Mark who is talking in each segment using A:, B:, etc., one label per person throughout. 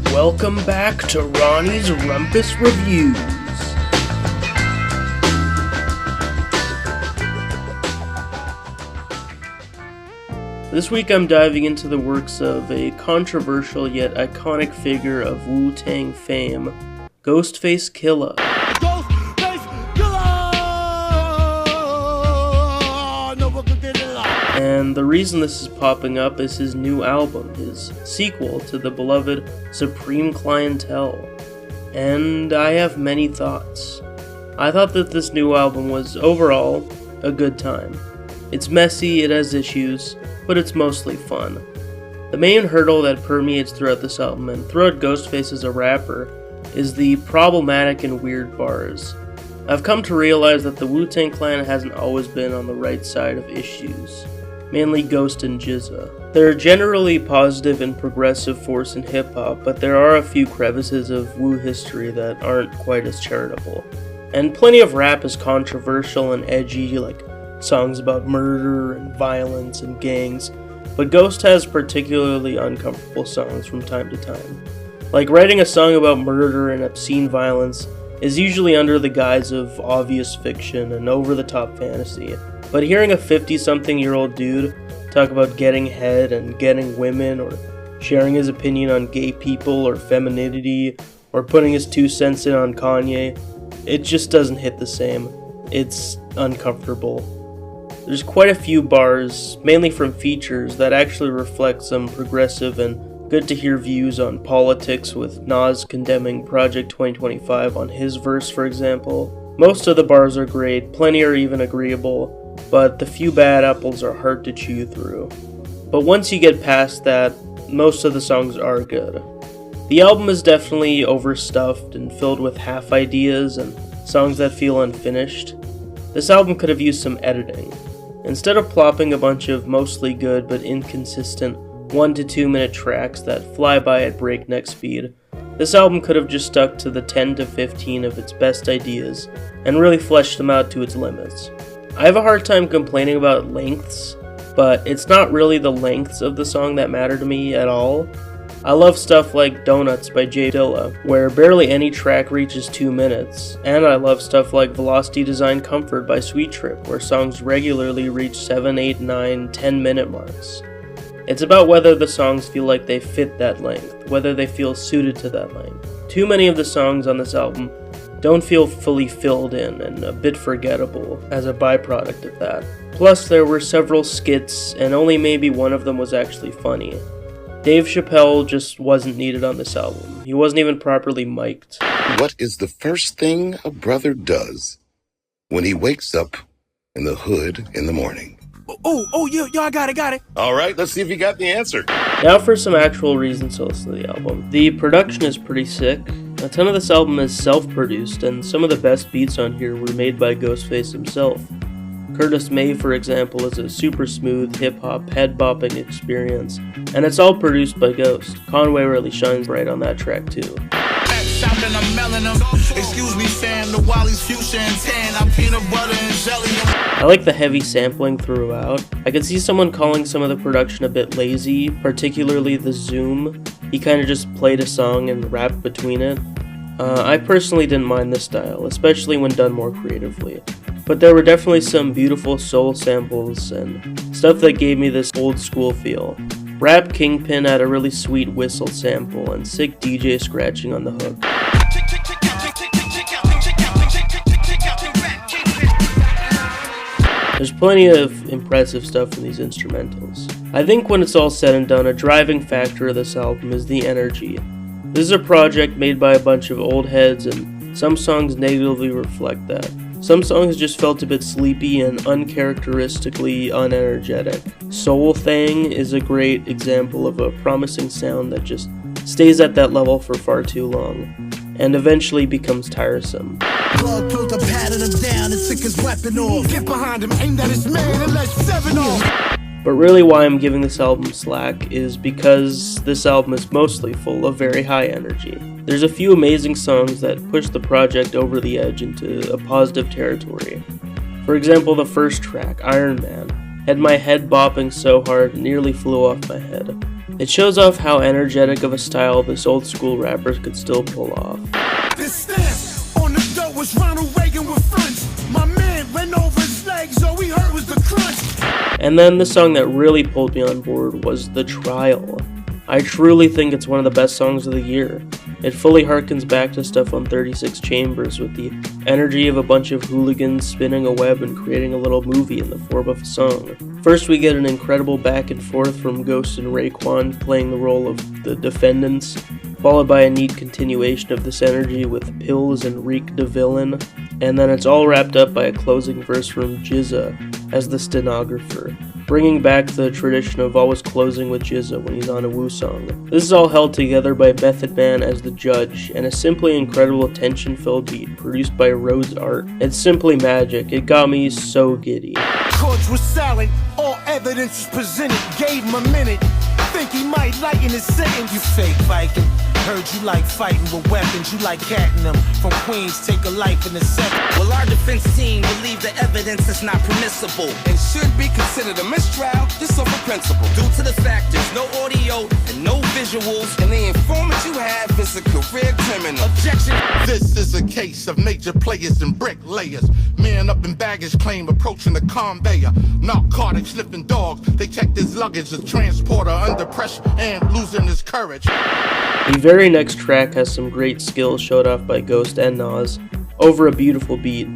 A: Welcome back to Ronnie's Rumpus Reviews. This week I'm diving into the works of a controversial yet iconic figure of Wu-Tang fame, Ghostface Killah. And the reason this is popping up is his new album, his sequel to the beloved Supreme Clientele. And I have many thoughts. I thought that this new album was overall a good time. It's messy, it has issues, but it's mostly fun. The main hurdle that permeates throughout this album and throughout Ghostface as a rapper is the problematic and weird bars. I've come to realize that the Wu-Tang Clan hasn't always been on the right side of issues. Mainly Ghost and Jizza. They're generally positive and progressive force in hip-hop, but there are a few crevices of Wu history that aren't quite as charitable. And plenty of rap is controversial and edgy, like songs about murder and violence and gangs, but Ghost has particularly uncomfortable songs from time to time. Like writing a song about murder and obscene violence is usually under the guise of obvious fiction and over-the-top fantasy. But hearing a 50-something-year-old dude talk about getting head and getting women, or sharing his opinion on gay people or femininity, or putting his 2 cents in on Kanye, it just doesn't hit the same. It's uncomfortable. There's quite a few bars, mainly from features, that actually reflect some progressive and good-to-hear views on politics, with Nas condemning Project 2025 on his verse, for example. Most of the bars are great, plenty are even agreeable, but the few bad apples are hard to chew through. But once you get past that, most of the songs are good. The album is definitely overstuffed and filled with half ideas and songs that feel unfinished. This album could have used some editing. Instead of plopping a bunch of mostly good but inconsistent 1 to 2 minute tracks that fly by at breakneck speed, this album could have just stuck to the 10 to 15 of its best ideas and really fleshed them out to its limits. I have a hard time complaining about lengths, but it's not really the lengths of the song that matter to me at all. I love stuff like Donuts by J Dilla, where barely any track reaches 2 minutes, and I love stuff like Velocity Design Comfort by Sweet Trip, where songs regularly reach 7, 8, 9, 10 minute marks. It's about whether the songs feel like they fit that length, whether they feel suited to that length. Too many of the songs on this album don't feel fully filled in and a bit forgettable as a byproduct of that. Plus, there were several skits, and only maybe one of them was actually funny. Dave Chappelle just wasn't needed on this album. He wasn't even properly mic'd.
B: What is the first thing a brother does when he wakes up in the hood in the morning?
C: Yo, I got it.
B: All right, let's see if you got the answer.
A: Now for some actual reasons to listen to the album. The production is pretty sick. A ton of this album is self-produced, and some of the best beats on here were made by Ghostface himself. Curtis May, for example, is a super smooth hip-hop head-bopping experience, and it's all produced by Ghost. Conway really shines bright on that track too.
C: Excuse me, fam, the Wally's fuchsia and tan, I'm peanut butter and jelly.
A: I like the heavy sampling throughout. I could see someone calling some of the production a bit lazy, particularly the zoom. He kind of just played a song and rapped between it. I personally didn't mind this style, especially when done more creatively. But there were definitely some beautiful soul samples and stuff that gave me this old school feel. Rap Kingpin had a really sweet whistle sample and sick DJ scratching on the hook. There's plenty of impressive stuff in these instrumentals. I think when it's all said and done, a driving factor of this album is the energy. This is a project made by a bunch of old heads, and some songs negatively reflect that. Some songs just felt a bit sleepy and uncharacteristically unenergetic. Soul Thang is a great example of a promising sound that just stays at that level for far too long, and eventually becomes tiresome.
C: Blood pulled a patted him down and took his weapon off. Get behind him, aimed at his man and let 7 off.
A: But really why I'm giving this album slack is because this album is mostly full of very high energy. There's a few amazing songs that push the project over the edge into a positive territory. For example, the first track, Iron Man, had my head bopping so hard it nearly flew off my head. It shows off how energetic of a style this old school rapper could still pull off.
C: This stance on the dough was Ronald Reagan with friends. My man ran over his legs, all we heard was the crunch.
A: And then the song that really pulled me on board was The Trial. I truly think it's one of the best songs of the year. It fully harkens back to stuff on 36 Chambers with the energy of a bunch of hooligans spinning a web and creating a little movie in the form of a song. First we get an incredible back and forth from Ghost and Raekwon playing the role of the defendants, followed by a neat continuation of this energy with Pills and Reek the villain, and then it's all wrapped up by a closing verse from Jizza as the stenographer, bringing back the tradition of always closing with Jizza when he's on a Wu song. This is all held together by Method Man as the judge, and a simply incredible tension-filled beat produced by Rhodes Art. It's simply magic. It got me so giddy.
C: Courts was silent, all evidence was presented, gave him a minute. Think he might lighten his sentence. You fake Viking. Heard you like fighting with weapons, you like catting them. From Queens, take a life in a second.
D: Well, our defense team believe the evidence is not permissible
E: and should be considered a mistrial just over principle.
D: due to the fact there's no audio and no visuals.
E: And the informant you have is a career criminal.
D: Objection.
F: This is a case of major players and bricklayers. Man up in baggage claim approaching the conveyor. Narcotics slipping dogs. They checked his luggage. The transporter under pressure and losing his courage.
A: The very next track has some great skills showed off by Ghost and Nas over a beautiful beat.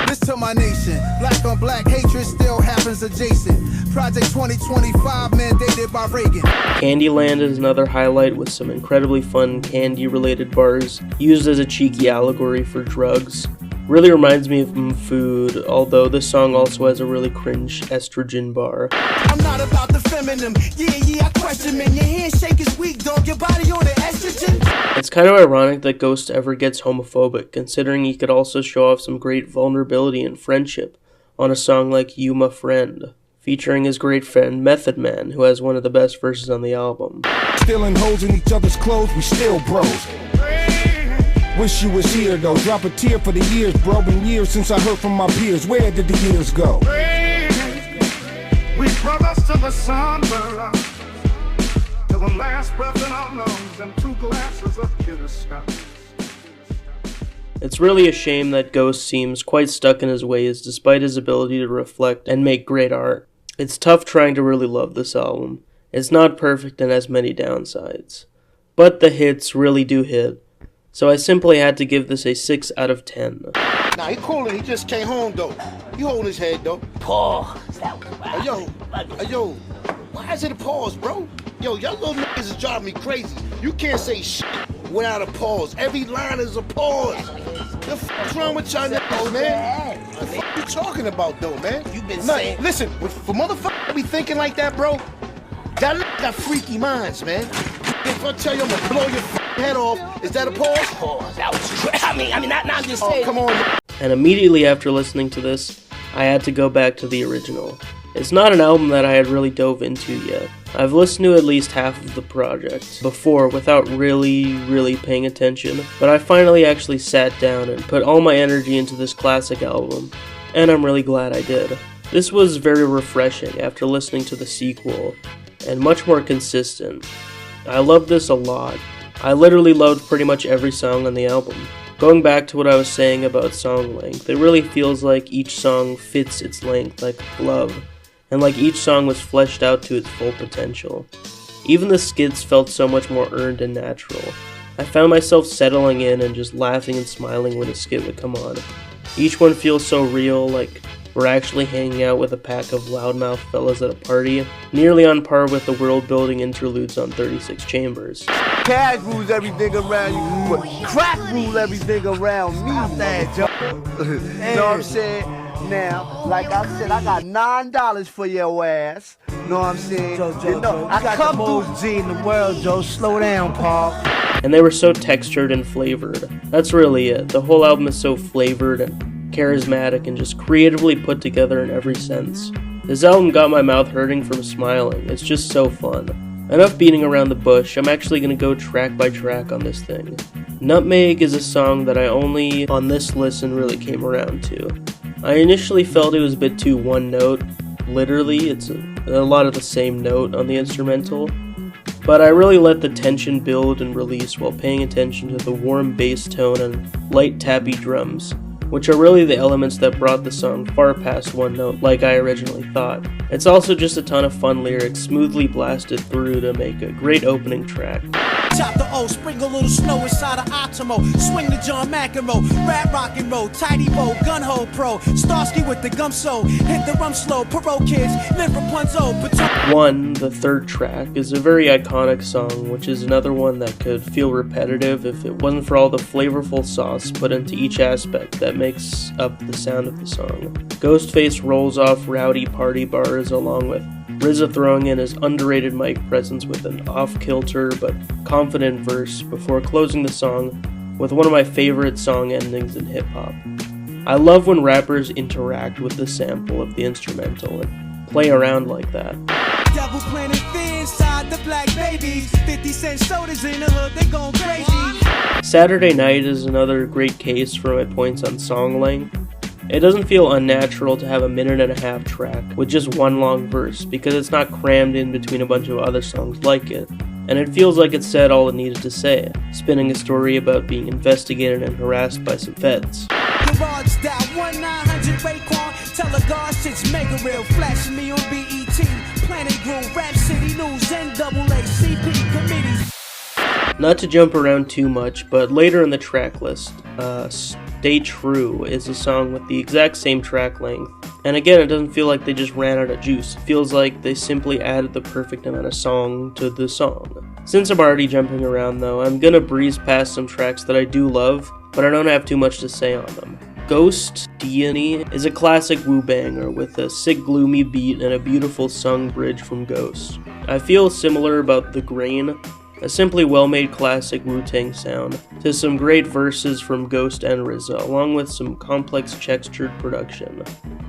C: This to my nation, black on black hatred still happens adjacent. Project 2025 mandated by Reagan.
A: Candyland is another highlight with some incredibly fun candy-related bars used as a cheeky allegory for drugs. Really reminds me of Food, although this song also has a really cringe estrogen bar.
C: I'm not about the feminine, yeah, I question man. Your handshake is weak, dog, your body on the estrogen.
A: It's kind of ironic that Ghost ever gets homophobic, considering he could also show off some great vulnerability and friendship on a song like You My Friend, featuring his great friend Method Man, who has one of the best verses on the album.
C: Stealing holes in each other's clothes, we still bros. Wish you was here though, drop a tear for the years, bro. Been years since I heard from my peers, where did the years go? We brothers to the sun, to the last breath in our lungs, and 2 glasses of Guinness.
A: It's really a shame that Ghost seems quite stuck in his ways despite his ability to reflect and make great art. It's tough trying to really love this album. It's not perfect and has many downsides. But the hits really do hit. So I simply had to give this a 6 out of 10.
G: Nah, he coolin', he just came home though. He holding his head though.
D: Pause. That was wild.
G: Yo, why is it a pause, bro? Yo, y'all little niggas is driving me crazy. You can't say shit without a pause. Every line is a pause. The fuck's wrong with y'all niggas, man? The fuck you talking about though, man?
D: You been saying.
G: Listen, for motherfuckers be thinking like that, bro, y'all got freaky minds, man. If I tell you I'm gonna blow your head off, is that a pause?
D: Pause. That was crazy. I mean, not just saying.
G: Oh, come on.
A: And immediately after listening to this, I had to go back to the original. It's not an album that I had really dove into yet. I've listened to at least half of the project before without really paying attention, but I finally actually sat down and put all my energy into this classic album, and I'm really glad I did. This was very refreshing after listening to the sequel, and much more consistent. I loved this a lot. I literally loved pretty much every song on the album. Going back to what I was saying about song length, it really feels like each song fits its length like a glove, and like each song was fleshed out to its full potential. Even the skits felt so much more earned and natural. I found myself settling in and just laughing and smiling when a skit would come on. Each one feels so real, like we're actually hanging out with a pack of loudmouth fellas at a party, nearly on par with the world-building interludes on 36 Chambers.
H: Cash rules everything around you, but crack rules everything around me. You know what I'm saying? Now, like I said, I got $9 for your ass. Know what I'm saying?
I: Joe, I got the most G in the world, Joe. Slow down, Paul.
A: And they were so textured and flavored. That's really it. The whole album is so flavored and charismatic and just creatively put together in every sense. This album got my mouth hurting from smiling. It's just so fun. Enough beating around the bush, I'm actually going to go track by track on this thing. Nutmeg is a song that I only, on this listen, really came around to. I initially felt it was a bit too one note. Literally, it's a lot of the same note on the instrumental. but I really let the tension build and release while paying attention to the warm bass tone and light tappy drums, which are really the elements that brought the song far past one note like I originally thought. It's also just a ton of fun lyrics smoothly blasted through to make a great opening track.
C: Chop the O, sprinkle a little snow inside of Optimo. Swing the John McEnroe, rap rock and roll, tidy bow, gun hole pro. Starsky with the gum so, hit the rum slow. Parole kids, live Rapunzel.
A: One, the third track, is a very iconic song, which is another one that could feel repetitive if it wasn't for all the flavorful sauce put into each aspect that makes up the sound of the song. Ghostface rolls off rowdy party bars along with RZA throwing in his underrated mic presence with an off-kilter but confident verse before closing the song with one of my favorite song endings in hip-hop. I love when rappers interact with the sample of the instrumental and play around like that.
C: Devil planted fear inside the black babies. 50 cent sodas in the hood, they gon' crazy.
A: Saturday Night is another great case for my points on song length. It doesn't feel unnatural to have a 1.5-minute track with just one long verse because it's not crammed in between a bunch of other songs like it, and it feels like it said all it needed to say, spinning a story about being investigated and harassed by some feds.
C: Garage style 1900 Raekwon, tell a god shit's mega real, flashing me on BET, Planet Groove, Rap City News, NAACP committees.
A: Not to jump around too much, but later in the track list, Stay True is a song with the exact same track length, and again, it doesn't feel like they just ran out of juice. It feels like they simply added the perfect amount of song to the song. Since I'm already jumping around though, I'm gonna breeze past some tracks that I do love, but I don't have too much to say on them. Ghost Deity is a classic woo-banger with a sick gloomy beat and a beautiful sung bridge from Ghost. I feel similar about The Grain, a simply well-made classic Wu-Tang sound, to some great verses from Ghost and RZA, along with some complex textured production.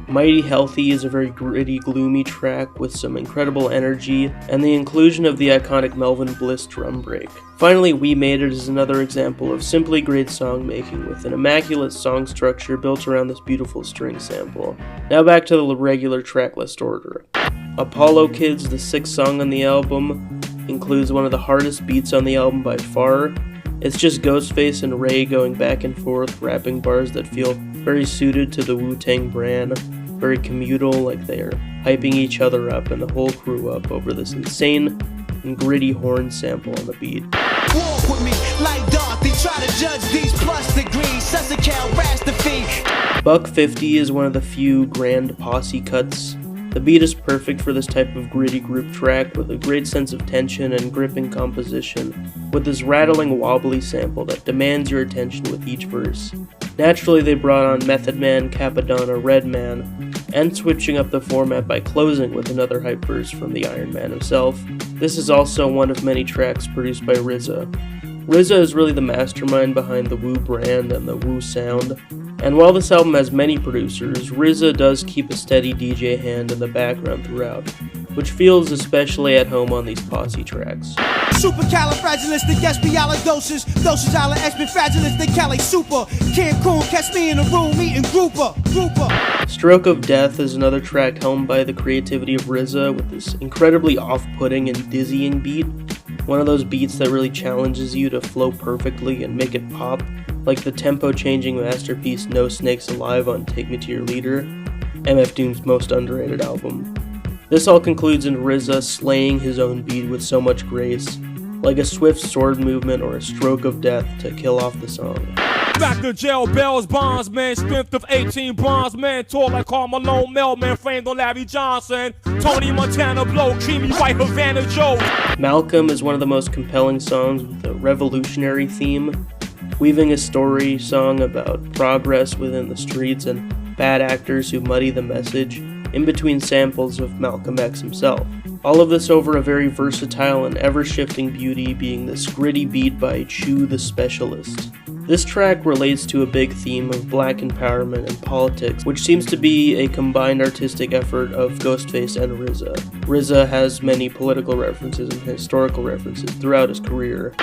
A: Mighty Healthy is a very gritty, gloomy track with some incredible energy, and the inclusion of the iconic Melvin Bliss drum break. Finally, We Made It is another example of simply great song making with an immaculate song structure built around this beautiful string sample. Now back to the regular tracklist order. Apollo Kids, the 6th song on the album, includes one of the hardest beats on the album by far. It's just Ghostface and Ray going back and forth, rapping bars that feel very suited to the Wu-Tang brand, very communal, like they're hyping each other up and the whole crew up over this insane and gritty horn sample on the beat.
C: Walk with me like Dorothy, try to judge these plus degrees, such a cow rash to feed.
A: Buck 50 is one of the few grand posse cuts. The beat is perfect for this type of gritty group track with a great sense of tension and gripping composition, with this rattling wobbly sample that demands your attention with each verse. Naturally, they brought on Method Man, Capadonna, Redman, and switching up the format by closing with another hype verse from the Iron Man himself. This is also one of many tracks produced by RZA. RZA is really the mastermind behind the Wu brand and the Wu sound, and while this album has many producers, RZA does keep a steady DJ hand in the background throughout, which feels especially at home on these posse tracks.
C: Supercalifragilisticexpialidocious, dosage-ala-expialidocious, super. Cancun, catch me in a room eating grouper.
A: Stroke of Death is another track helmed by the creativity of RZA with this incredibly off-putting and dizzying beat. One of those beats that really challenges you to flow perfectly and make it pop, like the tempo-changing masterpiece No Snakes Alive on Take Me to Your Leader, MF Doom's most underrated album. This all concludes in RZA slaying his own beat with so much grace, like a swift sword movement or a stroke of death to kill off the song.
J: Back to jail bells, bonds, man, strength of 18 bronze, man, tall like Carmelo Melman, framed on Larry Johnson, Tony Montana blow, creamy white Havana Joe.
A: Malcolm is one of the most compelling songs with a revolutionary theme, weaving a story song about progress within the streets and bad actors who muddy the message in between samples of Malcolm X himself. All of this over a very versatile and ever-shifting beauty being this gritty beat by Chew the Specialist. This track relates to a big theme of black empowerment and politics, which seems to be a combined artistic effort of Ghostface and RZA. RZA has many political references and historical references throughout his career.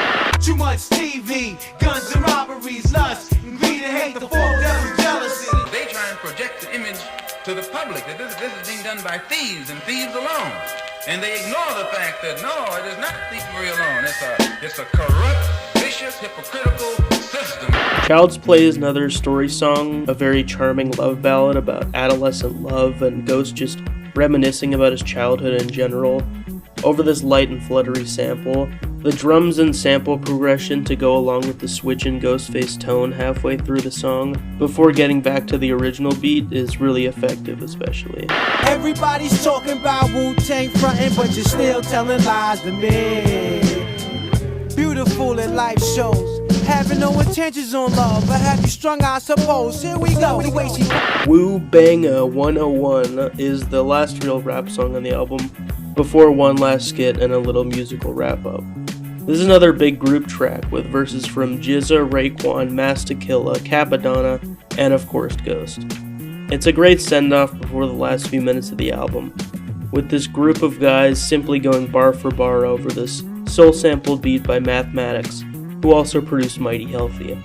C: Too much TV, guns and robberies, lust, and greed and hate, the fourth devil jealousy.
K: They try and project the image to the public that this is being done by thieves and thieves alone. And they ignore the fact that no, it is not thievery alone. It's a corrupt, vicious, hypocritical system.
A: Child's Play is another story song, a very charming love ballad about adolescent love and Ghost just reminiscing about his childhood in general. Over this light and fluttery sample, the drums and sample progression to go along with the switch in Ghostface tone halfway through the song, before getting back to the original beat, is really effective especially.
I: Everybody's talking about Wu-Tang frontin', but you're still telling lies to me. Beautiful at life shows, having no intentions on love, but have you strung, I suppose. Here we go. The way she
A: Woo Banga 101 is the last real rap song on the album, before one last skit and a little musical wrap-up. This is another big group track with verses from Jizza, Raekwon, Masta Killa, Capadonna, and of course Ghost. It's a great send-off before the last few minutes of the album, with this group of guys simply going bar for bar over this soul-sampled beat by Mathematics, who also produced Mighty Healthy.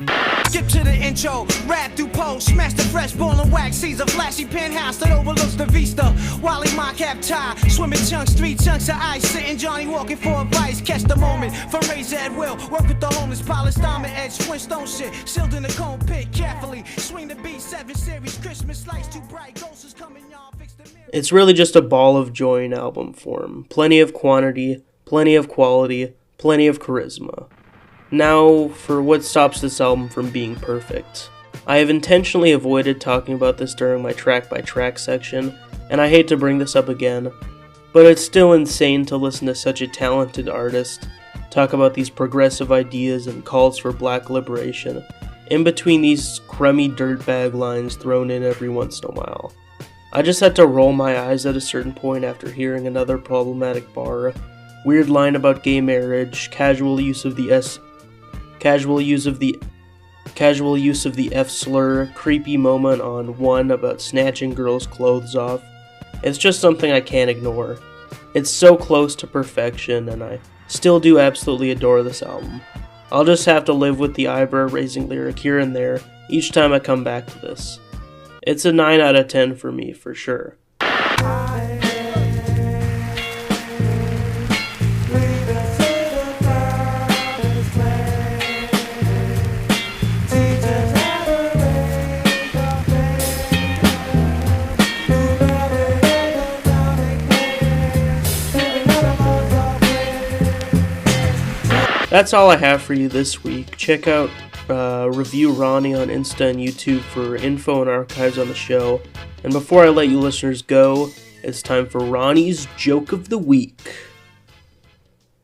D: Skip to the intro, rap through post, smash the fresh ball and wax, sees a flashy penthouse that overlooks the vista. Wally my cap tie, swimming chunks, 3 chunks of ice, sitting Johnny walking for advice. Catch the moment, fundraiser at will, work with the homeless, polished diamond edge, Flintstone shit, sealed in the cone pit, carefully, swing the beat, 7 series, Christmas lights too bright, ghosts is coming, y'all fix the mirror.
A: It's really just a ball of joy in album form. Plenty of quantity, plenty of quality, plenty of charisma. Now, for what stops this album from being perfect. I have intentionally avoided talking about this during my track-by-track section, and I hate to bring this up again, but it's still insane to listen to such a talented artist talk about these progressive ideas and calls for black liberation, in between these crummy dirtbag lines thrown in every once in a while. I just had to roll my eyes at a certain point after hearing another problematic bar, weird line about gay marriage, casual use of the F slur, creepy moment on one about snatching girls' clothes off. It's just something I can't ignore. It's so close to perfection, and I still do absolutely adore this album. I'll just have to live with the eyebrow-raising lyric here and there each time I come back to this. It's a 9 out of 10 for me, for sure. That's all I have for you this week. Check out Review Ronny on Insta and YouTube for info and archives on the show. And before I let you listeners go, it's time for Ronny's Joke of the Week.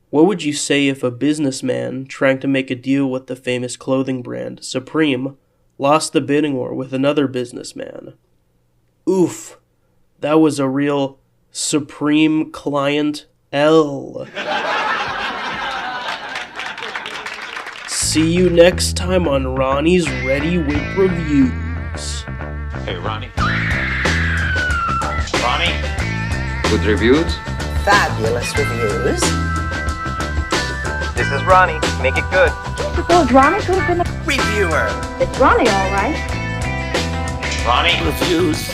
A: What would you say if a businessman trying to make a deal with the famous clothing brand Supreme lost the bidding war with another businessman? Oof, that was a real Supreme Clientele. See you next time on Ronny's Ready with Reviews.
L: Hey, Ronny. Ronny? Good reviews?
M: Fabulous reviews.
N: This is Ronny. Make it good.
O: Suppose Ronny could have been a
M: reviewer.
O: It's Ronny, all right.
L: Ronny?
N: Reviews.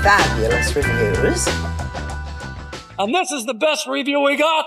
M: Fabulous reviews.
N: And this is the best review we got.